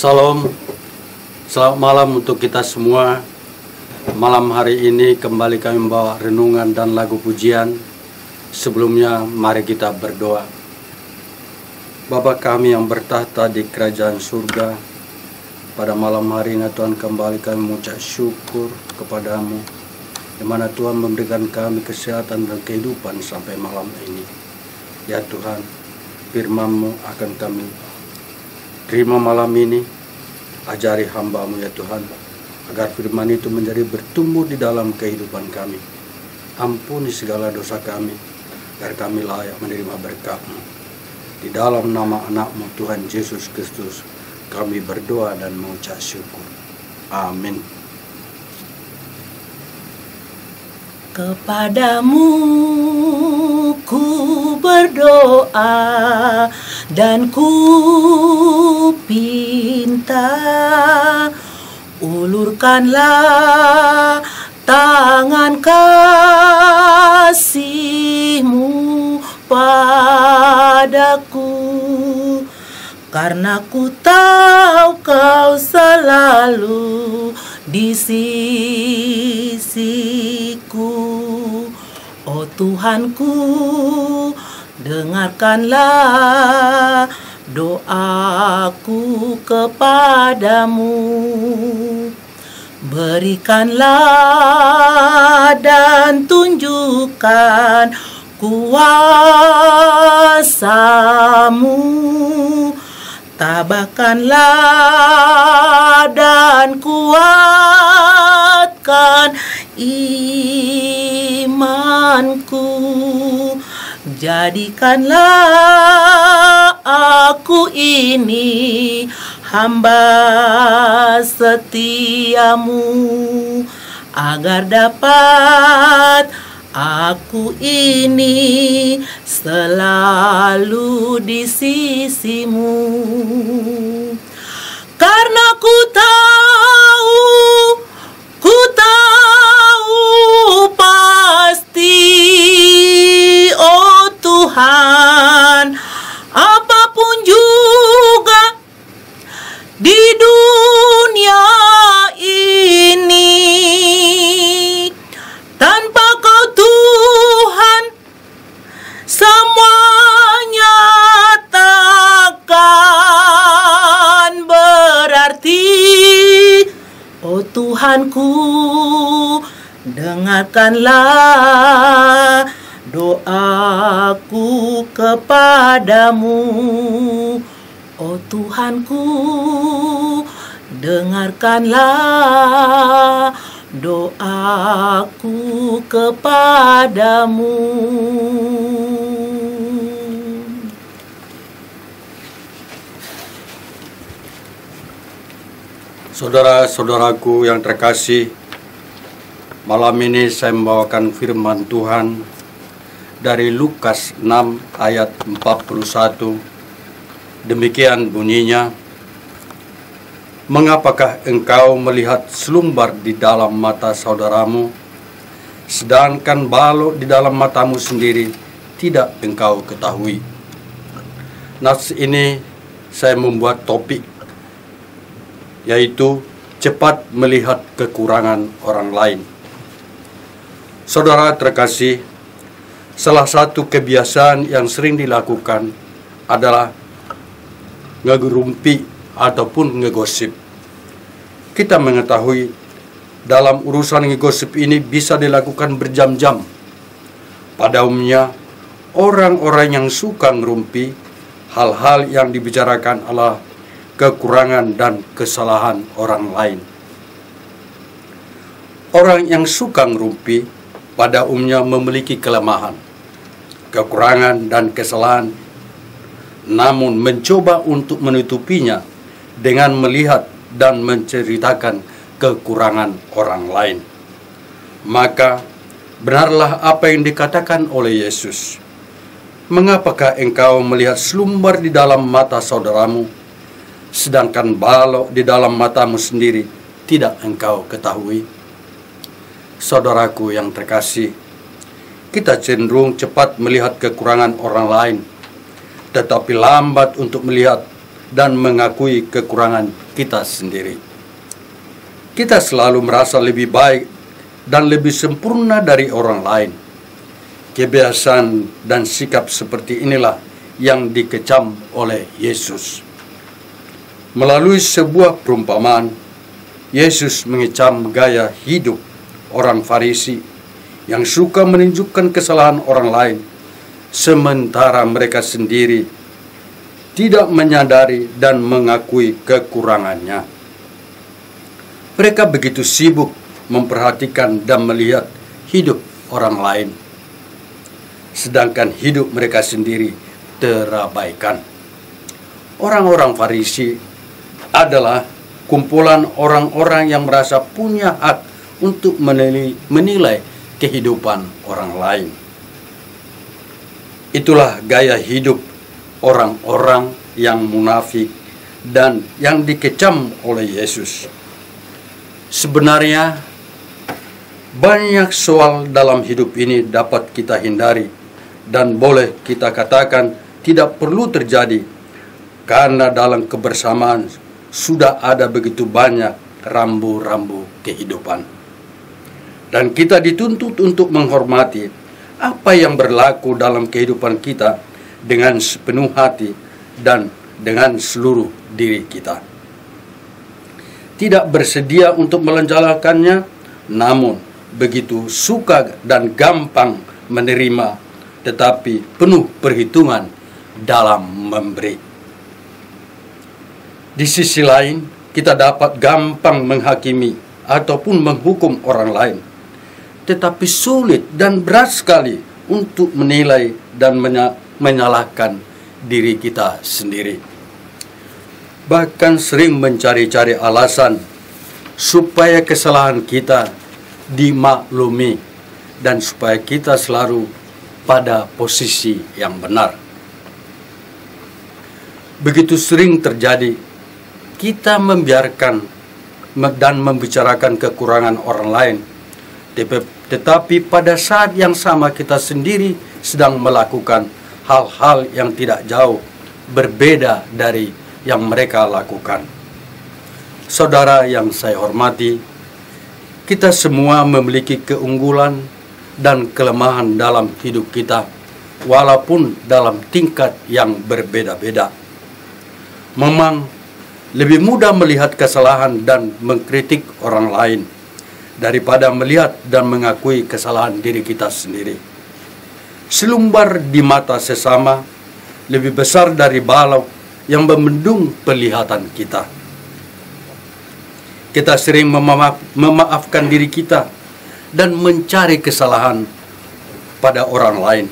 Salam, selamat malam untuk kita semua. Malam hari ini kembali kami membawa renungan dan lagu pujian. Sebelumnya mari kita berdoa. Bapa kami yang bertahta di kerajaan surga, pada malam hari ini Tuhan kembali kami mengucap syukur kepadamu, di mana Tuhan memberikan kami kesehatan dan kehidupan sampai malam ini. Ya Tuhan, firman-Mu akan kami terima malam ini. Ajari hamba-Mu ya Tuhan, agar firman itu menjadi bertumbuh di dalam kehidupan kami. Ampuni segala dosa kami, agar kami layak menerima berkat-Mu. Di dalam nama anak-Mu Tuhan Yesus Kristus, kami berdoa dan mengucap syukur. Amin. Kepadamu ku berdoa dan ku pinta, ulurkanlah tangan kasih-Mu padaku, karena ku tahu Kau selalu di sisiku. Oh Tuhanku, dengarkanlah doaku kepadamu. Berikanlah dan tunjukkan kuasa-Mu. Tabahkanlah dan kuatkan imanku. Jadikanlah aku ini hamba setiamu, agar dapat aku ini selalu di sisi-Mu. Karena ku tahu pasti, oh Tuhan, apapun juga di dunia ini, tanpa Kau Tuhan, semuanya takkan berarti. Oh Tuhanku, dengarkanlah doaku kepadamu. Oh Tuhanku, dengarkanlah doaku kepadamu. Saudara-saudaraku yang terkasih, malam ini saya membawakan firman Tuhan dari Lukas 6 ayat 41. Demikian bunyinya, mengapakah engkau melihat selumbar di dalam mata saudaramu, sedangkan balok di dalam matamu sendiri tidak engkau ketahui? Nas ini saya membuat topik, yaitu cepat melihat kekurangan orang lain. Saudara terkasih, salah satu kebiasaan yang sering dilakukan adalah ngerumpi ataupun ngegosip. Kita mengetahui dalam urusan ngegosip ini bisa dilakukan berjam-jam. Pada umumnya, orang-orang yang suka ngerumpi hal-hal yang dibicarakan adalah kekurangan dan kesalahan orang lain. Orang yang suka ngerumpi pada umumnya memiliki kelemahan, kekurangan dan kesalahan, namun mencoba untuk menutupinya dengan melihat dan menceritakan kekurangan orang lain. Maka benarlah apa yang dikatakan oleh Yesus, mengapakah engkau melihat selumbar di dalam mata saudaramu, sedangkan balok di dalam matamu sendiri tidak engkau ketahui? Saudaraku yang terkasih, kita cenderung cepat melihat kekurangan orang lain, tetapi lambat untuk melihat dan mengakui kekurangan kita sendiri. Kita selalu merasa lebih baik dan lebih sempurna dari orang lain. Kebiasaan dan sikap seperti inilah yang dikecam oleh Yesus. Melalui sebuah perumpamaan, Yesus mengecam gaya hidup orang Farisi yang suka menunjukkan kesalahan orang lain, sementara mereka sendiri tidak menyadari dan mengakui kekurangannya. Mereka begitu sibuk memperhatikan dan melihat hidup orang lain, sedangkan hidup mereka sendiri terabaikan. Orang-orang Farisi adalah kumpulan orang-orang yang merasa punya hak untuk menilai kehidupan orang lain. Itulah gaya hidup orang-orang yang munafik dan yang dikecam oleh Yesus. Sebenarnya banyak soal dalam hidup ini dapat kita hindari dan boleh kita katakan tidak perlu terjadi, karena dalam kebersamaan sudah ada begitu banyak rambu-rambu kehidupan. Dan kita dituntut untuk menghormati apa yang berlaku dalam kehidupan kita dengan sepenuh hati dan dengan seluruh diri kita. Tidak bersedia untuk melancarkannya, namun begitu suka dan gampang menerima, tetapi penuh perhitungan dalam memberi. Di sisi lain, kita dapat gampang menghakimi ataupun menghukum orang lain, tetapi sulit dan berat sekali untuk menilai dan menyalahkan diri kita sendiri. Bahkan sering mencari-cari alasan supaya kesalahan kita dimaklumi dan supaya kita selalu pada posisi yang benar. Begitu sering terjadi, kita membiarkan dan membicarakan kekurangan orang lain, tetapi pada saat yang sama kita sendiri sedang melakukan hal-hal yang tidak jauh berbeda dari yang mereka lakukan. Saudara yang saya hormati, kita semua memiliki keunggulan dan kelemahan dalam hidup kita, walaupun dalam tingkat yang berbeda-beda. Memang lebih mudah melihat kesalahan dan mengkritik orang lain daripada melihat dan mengakui kesalahan diri kita sendiri. Selumbar di mata sesama lebih besar dari balau yang membendung penglihatan kita. Kita sering memaafkan diri kita dan mencari kesalahan pada orang lain.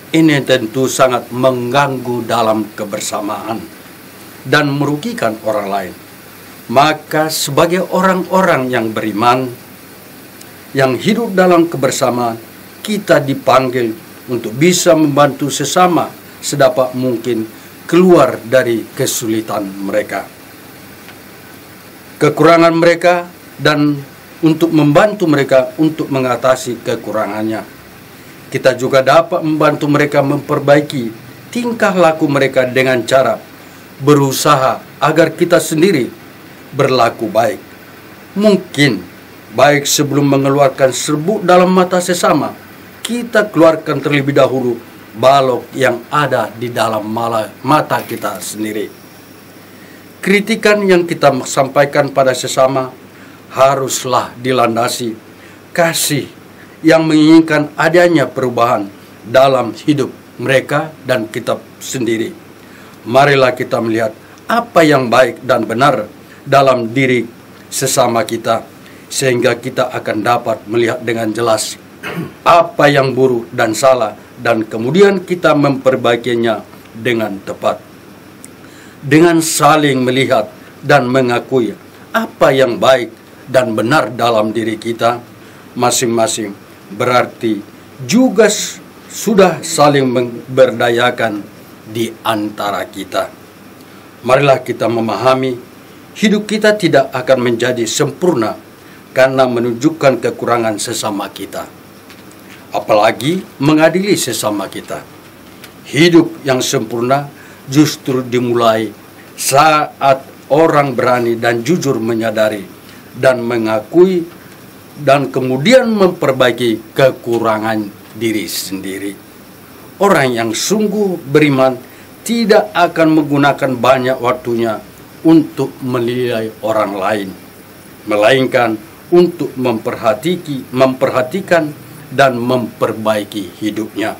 Ini tentu sangat mengganggu dalam kebersamaan dan merugikan orang lain. Maka sebagai orang-orang yang beriman, yang hidup dalam kebersamaan, kita dipanggil untuk bisa membantu sesama sedapat mungkin keluar dari kesulitan mereka, kekurangan mereka, dan untuk membantu mereka untuk mengatasi kekurangannya. Kita juga dapat membantu mereka memperbaiki tingkah laku mereka dengan cara berusaha agar kita sendiri berlaku baik. Mungkin baik sebelum mengeluarkan serbuk dalam mata sesama, kita keluarkan terlebih dahulu balok yang ada di dalam mata kita sendiri. Kritikan yang kita sampaikan pada sesama haruslah dilandasi kasih yang menginginkan adanya perubahan dalam hidup mereka dan kita sendiri. Marilah kita melihat apa yang baik dan benar dalam diri sesama kita, sehingga kita akan dapat melihat dengan jelas apa yang buruk dan salah, dan kemudian kita memperbaikinya dengan tepat. Dengan saling melihat dan mengakui apa yang baik dan benar dalam diri kita masing-masing, berarti juga sudah saling memberdayakan di antara kita. Marilah kita memahami hidup kita tidak akan menjadi sempurna karena menunjukkan kekurangan sesama kita, apalagi mengadili sesama kita. Hidup yang sempurna justru dimulai Saat orang berani dan jujur menyadari dan mengakui dan kemudian memperbaiki kekurangan diri sendiri. Orang yang sungguh beriman tidak akan menggunakan banyak waktunya untuk menilai orang lain, melainkan untuk memperhatikan dan memperbaiki hidupnya.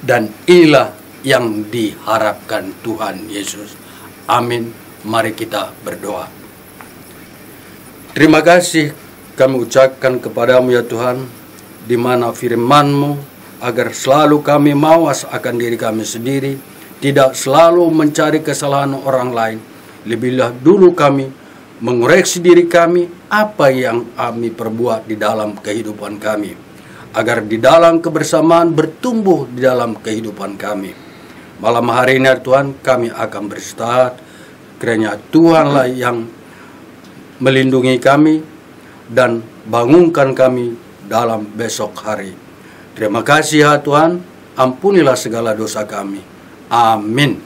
Dan inilah yang diharapkan Tuhan Yesus. Amin. Mari kita berdoa. Terima kasih kami ucapkan kepadamu ya Tuhan, di mana firman-Mu agar selalu kami mawas akan diri kami sendiri, tidak selalu mencari kesalahan orang lain. Lebihlah dulu kami mengoreksi diri kami apa yang kami perbuat di dalam kehidupan kami, agar di dalam kebersamaan bertumbuh di dalam kehidupan kami. Malam hari ini Tuhan, kami akan beristirahat, kiranya Tuhanlah yang melindungi kami dan bangunkan kami dalam besok hari. Terima kasih ya Tuhan, ampunilah segala dosa kami. Amin.